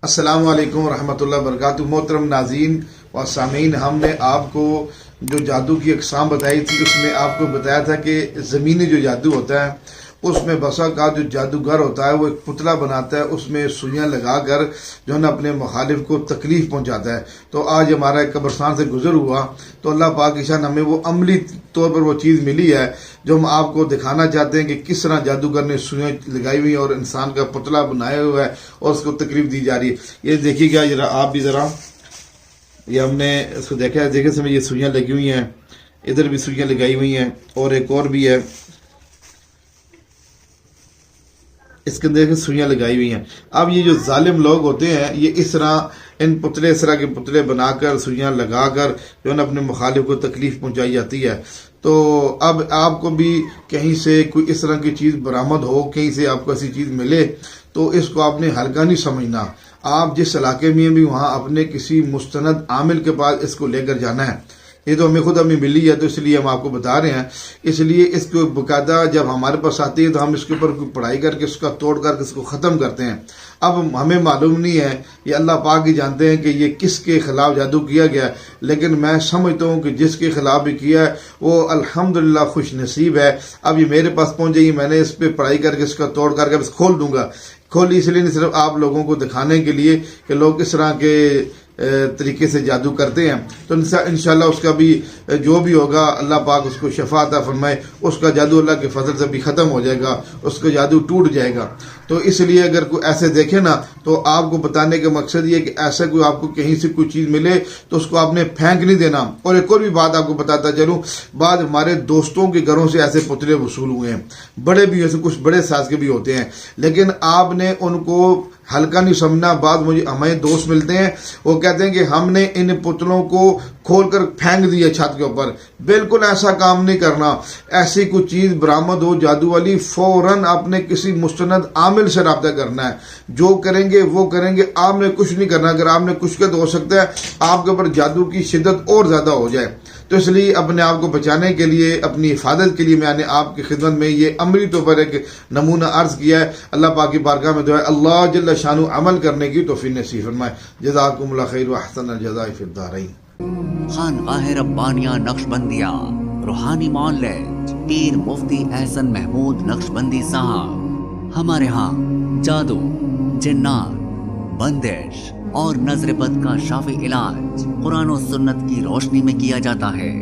السلام علیکم ورحمۃ اللہ وبرکاتہ۔ محترم ناظرین و سامعین، ہم نے آپ کو جو جادو کی اقسام بتائی تھی، اس میں آپ کو بتایا تھا کہ زمینی جو جادو ہوتا ہے اس میں بسا کا جو جادوگر ہوتا ہے وہ ایک پتلا بناتا ہے، اس میں سوئیاں لگا کر جو ہے نا اپنے مخالف کو تکلیف پہنچاتا ہے۔ تو آج ہمارا ایک قبرستان سے گزر ہوا تو اللہ پاک کی شان ہمیں وہ عملی طور پر وہ چیز ملی ہے جو ہم آپ کو دکھانا چاہتے ہیں کہ کس طرح جادوگر نے سوئیاں لگائی ہوئی اور انسان کا پتلا بنایا ہوا ہے اور اس کو تکلیف دی جا رہی ہے۔ یہ دیکھیے گا ذرا آپ بھی، ذرا یہ ہم نے اس کو دیکھا ہے، دیکھے سمجھ، یہ سوئیاں لگی ہوئی ہیں، ادھر بھی سوئیاں لگائی ہوئی ہیں اور ایک اور بھی ہے، اس کے اندر سوئیاں لگائی ہوئی ہیں۔ اب یہ جو ظالم لوگ ہوتے ہیں یہ اس طرح اس طرح کے پتلے بنا کر سوئیاں لگا کر جو ہے نا اپنے مخالف کو تکلیف پہنچائی جاتی ہے۔ تو اب آپ کو بھی کہیں سے کوئی اس طرح کی چیز برآمد ہو، کہیں سے آپ کو ایسی چیز ملے تو اس کو آپ نے ہلکا نہیں سمجھنا۔ آپ جس علاقے میں بھی وہاں اپنے کسی مستند عامل کے پاس اس کو لے کر جانا ہے۔ یہ تو ہمیں ملی ہے تو اس لیے ہم آپ کو بتا رہے ہیں۔ اس لیے اس کو باقاعدہ جب ہمارے پاس آتی ہے تو ہم اس کے اوپر پڑھائی کر کے اس کا توڑ کر کے اس کو ختم کرتے ہیں۔ اب ہمیں معلوم نہیں ہے، یہ اللہ پاک ہی جانتے ہیں کہ یہ کس کے خلاف جادو کیا گیا ہے، لیکن میں سمجھتا ہوں کہ جس کے خلاف بھی کیا ہے وہ الحمدللہ خوش نصیب ہے۔ اب یہ میرے پاس پہنچ جائے گی، میں نے اس پہ پڑھائی کر کے اس کا توڑ کر کے بس کھول دوں گا۔ کھولی اس لیے نہیں، صرف آپ لوگوں کو دکھانے کے لیے کہ لوگ کس طرح کے طریقے سے جادو کرتے ہیں۔ تو انشاءاللہ اس کا بھی جو بھی ہوگا اللہ پاک اس کو شفا عطا فرمائے، اس کا جادو اللہ کے فضل سے بھی ختم ہو جائے گا، اس کا جادو ٹوٹ جائے گا۔ تو اس لیے اگر کوئی ایسے دیکھے نا تو آپ کو بتانے کا مقصد یہ کہ ایسا کوئی آپ کو کہیں سے کوئی چیز ملے تو اس کو آپ نے پھینک نہیں دینا۔ اور ایک اور بھی بات آپ کو بتاتا چلوں، بعض ہمارے دوستوں کے گھروں سے ایسے پتلے وصول ہوئے ہیں، بڑے بھی ایسے کچھ بڑے سائز کے بھی ہوتے ہیں، لیکن آپ نے ان کو ہلکا نہیں سمجھنا۔ بعض ہمیں دوست ملتے ہیں، وہ کہتے ہیں کہ ہم نے ان پتلوں کو کھول کر پھینک دیا چھت کے اوپر۔ بالکل ایسا کام نہیں کرنا۔ ایسی کوئی چیز برآمد ہو جادو والی، فوراً آپ نے کسی مستند عامل سے رابطہ کرنا ہے۔ جو کریں گے وہ کریں گے، آپ نے کچھ نہیں کرنا۔ اگر آپ نے کچھ کیا تو ہو سکتا ہے آپ کے اوپر جادو کی شدت اور زیادہ ہو جائے۔ تو اس لیے اپنے آپ کو بچانے کے لیے، اپنی حفاظت کے لیے میں نے آپ کی خدمت میں یہ عملی طور پر ایک نمونہ عرض کیا ہے۔ اللہ پاک کی بارگاہ میں دعا ہے اللہ جل شانہ عمل کرنے کی توفیق نصیب فرمائے۔ جزاکم اللہ خیر و احسن الجزاء فی الدارین۔ خانقاہ ربانیہ نقشبندیہ، روحانی معالج پیر مفتی احسن محمود نقشبندی صاحب۔ ہمارے ہاں جادو، جنات، بندش اور نظر بد کا شافی علاج قرآن و سنت کی روشنی میں کیا جاتا ہے۔